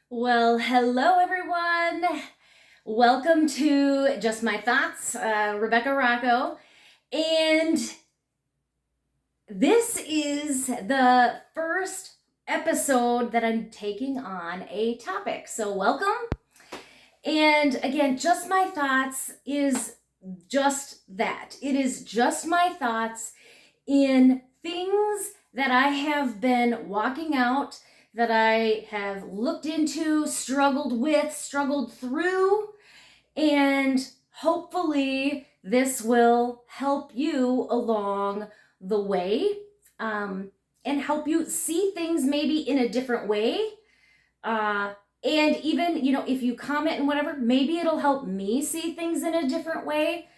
Well, hello everyone. Welcome to Just My Thoughts, Rebecca Rocco. And this is the first episode that I'm taking on a topic. So, welcome. And again, Just My Thoughts is just that. It is just my thoughts in things that I have been walking out, that I have looked into, struggled with, struggled through, and hopefully this will help you along the way, um, and help you see things maybe in a different way. Uh, and even, if you comment and whatever, maybe it'll help me see things in a different way.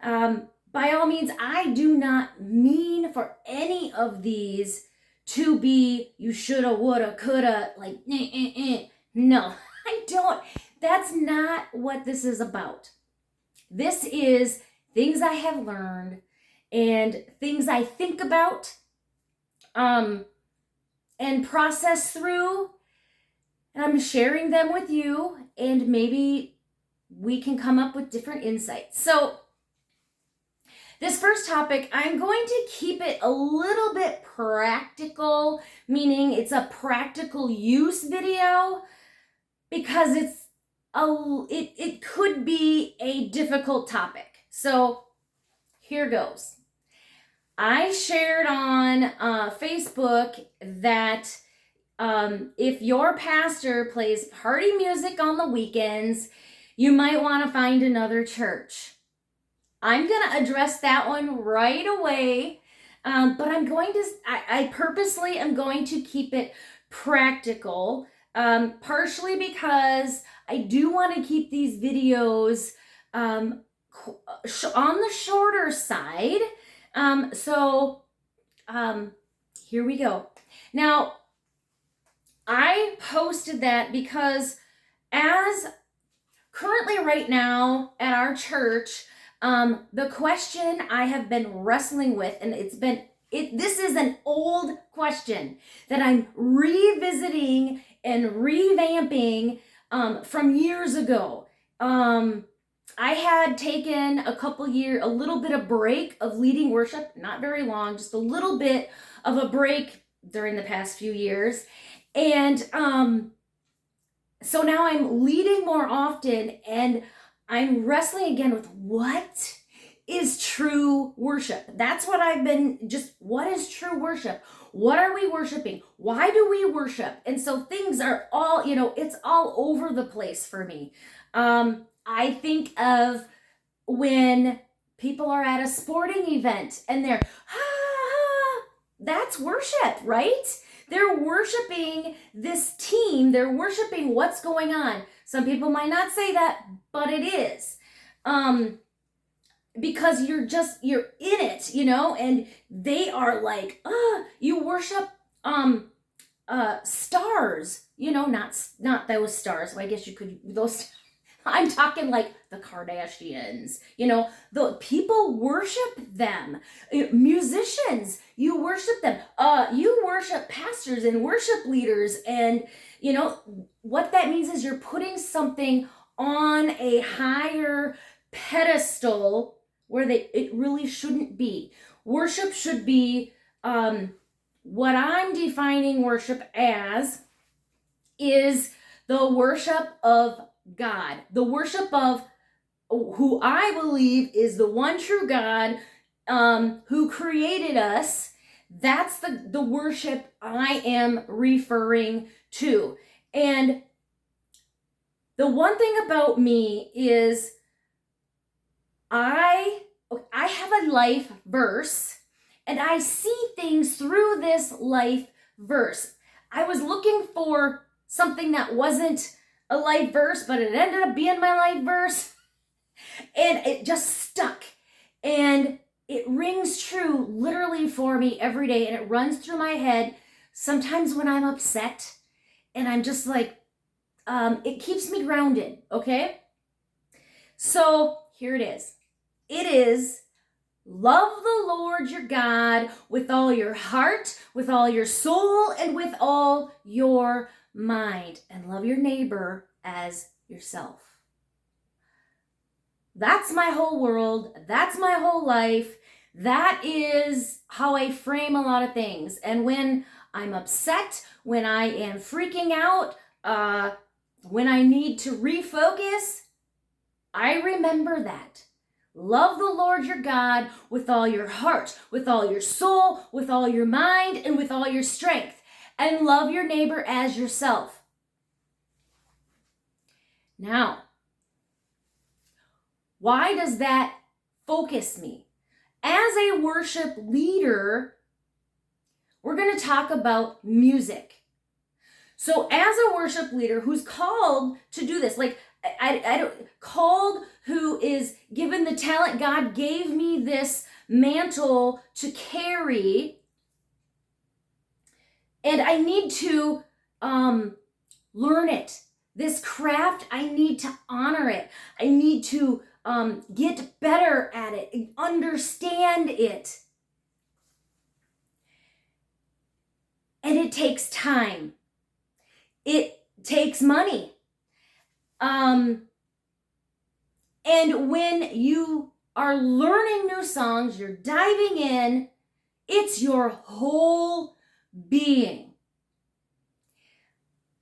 By all means, I do not mean for any of these to be you shoulda, woulda, coulda, like, no, I don't. That's not what this is about. This is things I have learned and things I think about, um, and process through, and I'm sharing them with you, and maybe we can come up with different insights. So, this first topic, I'm going to keep it a little bit practical, meaning it's a practical use video, because it could be a difficult topic. So here goes. I shared on Facebook that if your pastor plays party music on the weekends, you might want to find another church. I'm going to address that one right away, but I purposely am going to keep it practical, partially because I do want to keep these videos on the shorter side. So here we go. Now, I posted that because as currently right now at our church, the question I have been wrestling with, and this is an old question that I'm revisiting and revamping from years ago. I had taken a little bit of break of leading worship, not very long, just a little bit of a break during the past few years. And so now I'm leading more often, and I'm wrestling again with what is true worship. That's what what is true worship? What are we worshiping? Why do we worship? And so things are all, it's all over the place for me. I think of when people are at a sporting event and they're, that's worship, right? They're worshiping this team. They're worshiping what's going on. Some people might not say that, but it is. Because you're in it, and they are like, you worship stars, not those stars. Well, I guess you could, those, I'm talking like the Kardashians, the people worship them. Musicians, you worship them. You worship pastors and worship leaders, and what that means is you're putting something on a higher pedestal where it really shouldn't be. Worship should be, what I'm defining worship as is the worship of God, the worship of who I believe is the one true God, who created us. That's the worship I am referring to. And the one thing about me is I have a life verse, and I see things through this life verse. I was looking for something that wasn't a life verse, but it ended up being my life verse, and it just stuck, and it rings true literally for me every day, and it runs through my head sometimes when I'm upset, and I'm just like, it keeps me grounded. Okay, so here it is. It is, love the Lord your God with all your heart, with all your soul, and with all your mind, and love your neighbor as yourself. That's my whole world. That's my whole life. That is how I frame a lot of things. And when I'm upset, when I am freaking out, when I need to refocus, I remember that. Love the Lord your God with all your heart, with all your soul, with all your mind, and with all your strength. And love your neighbor as yourself. Now, why does that focus me? As a worship leader, we're going to talk about music. So as a worship leader who's called to do this, like I don't called, who is given the talent, God gave me this mantle to carry, and I need to learn it. This craft, I need to honor it. I need to get better at it, understand it. And it takes time. It takes money. And when you are learning new songs, you're diving in, it's your whole being.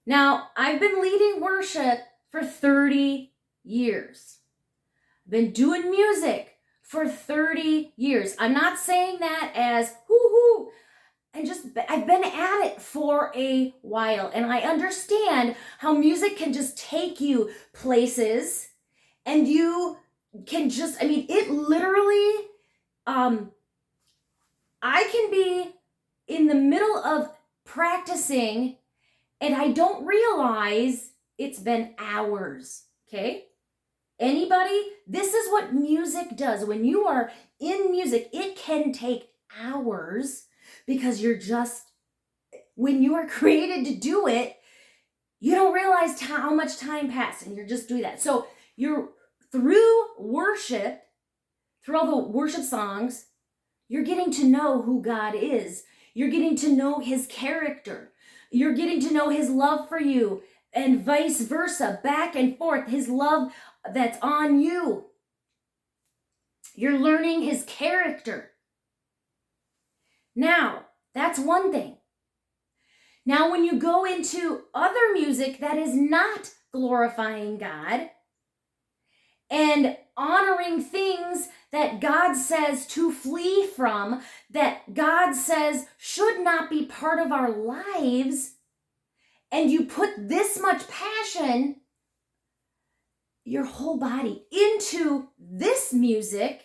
Now, I've been leading worship for 30 years. I've been doing music for 30 years. I'm not saying that as whoo-hoo. I've been at it for a while, and I understand how music can just take you places, and you can just, it literally, I can be in the middle of practicing and I don't realize it's been hours, okay? Anybody? This is what music does. When you are in music, it can take hours because when you are created to do it, you don't realize how much time passed and you're just doing that. So you're through worship, through all the worship songs, you're getting to know who God is. You're getting to know his character. You're getting to know his love for you, and vice versa, back and forth, his love that's on you. You're learning his character. Now, that's one thing. Now, when you go into other music that is not glorifying God and honoring things that God says to flee from, that God says should not be part of our lives, and you put this much passion, your whole body, into this music,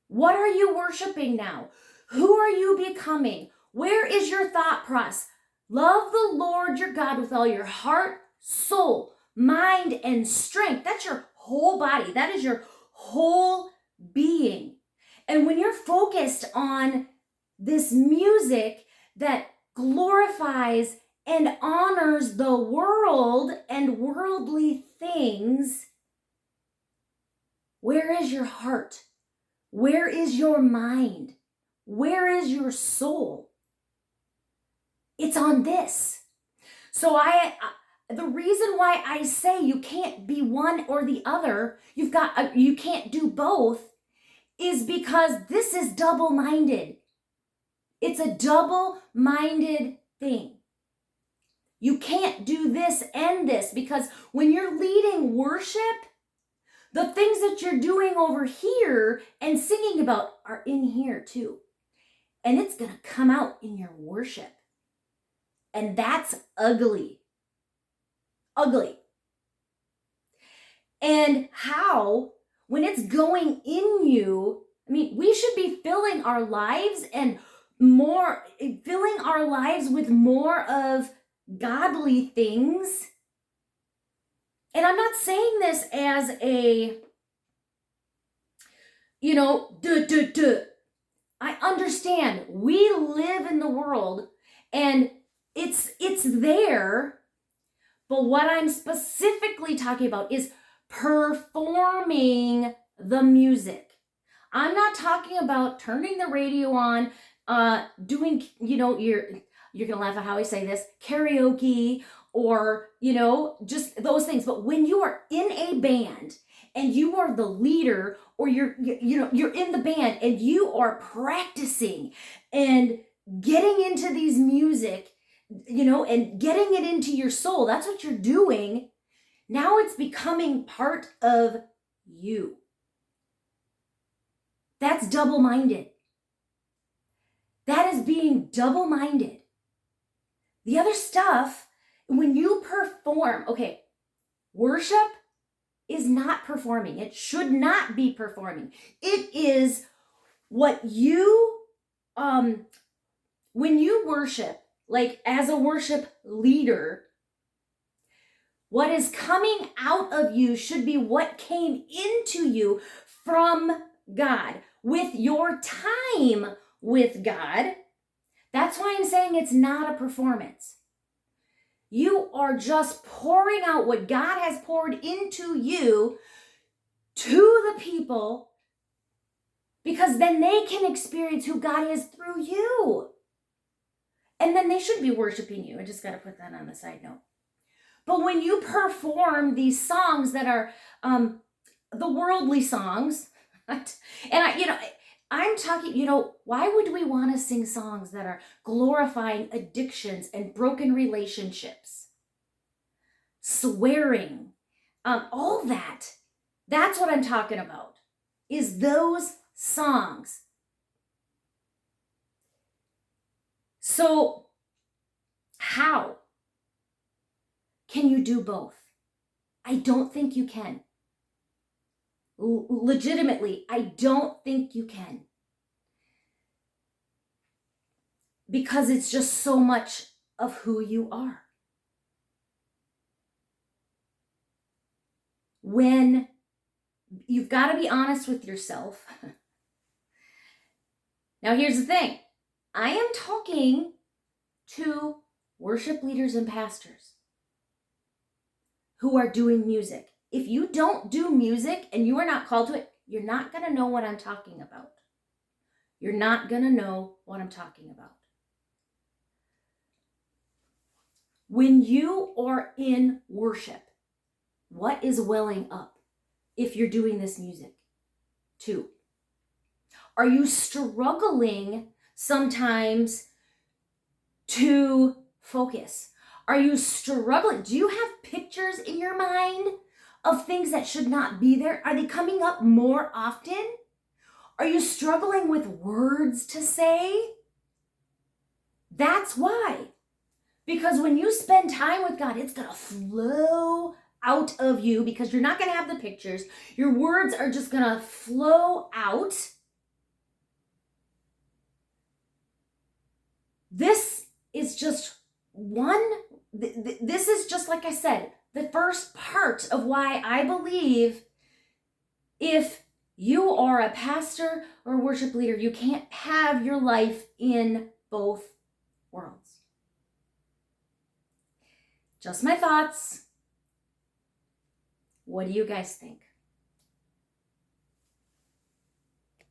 what are you worshiping now? Who are you becoming? Where is your thought process? Love the Lord your God with all your heart, soul, mind, and strength. That's your whole body. That is your whole being. And when you're focused on this music that glorifies and honors the world and worldly things, where is your heart? Where is your mind? Where is your soul? It's on this. So the reason why I say you can't be one or the other, you can't do both, is because this is double-minded. It's a double-minded thing. You can't do this and this, because when you're leading worship, the things that you're doing over here and singing about are in here too. And it's going to come out in your worship. And that's ugly. Ugly. And how, when it's going in you, we should be filling our lives with more of godly things. And I'm not saying this as a, I understand we live in the world and it's there, but what I'm specifically talking about is performing the music. I'm not talking about turning the radio on, doing, you're going to laugh at how I say this, karaoke, or, just those things. But when you are in a band and you are the leader, or you're in the band and you are practicing and getting into these music, and getting it into your soul, that's what you're doing. Now it's becoming part of you. That's double-minded. That is being double-minded. The other stuff, when you perform, okay, worship is not performing. It should not be performing. It is what you, when you worship, like as a worship leader, what is coming out of you should be what came into you from God with your time with God. That's why I'm saying it's not a performance. You are just pouring out what God has poured into you to the people, because then they can experience who God is through you. And then they should be worshiping you. I just got to put that on the side note. But when you perform these songs that are the worldly songs, and I'm talking, why would we want to sing songs that are glorifying addictions and broken relationships, swearing, all that? That's what I'm talking about, is those songs. So how can you do both? I don't think you can. Legitimately, I don't think you can. Because it's just so much of who you are. When you've got to be honest with yourself. Now, here's the thing. I am talking to worship leaders and pastors who are doing music. If you don't do music and you are not called to it, you're not going to know what I'm talking about. You're not going to know what I'm talking about. When you are in worship, what is welling up if you're doing this music? 2, are you struggling sometimes to focus? Are you struggling? Do you have pictures in your mind of things that should not be there? Are they coming up more often? Are you struggling with words to say? That's why. Because when you spend time with God, it's going to flow out of you, because you're not going to have the pictures. Your words are just going to flow out. This is just this is just, like I said, the first part of why I believe if you are a pastor or a worship leader, you can't have your life in both worlds. Just my thoughts. What do you guys think?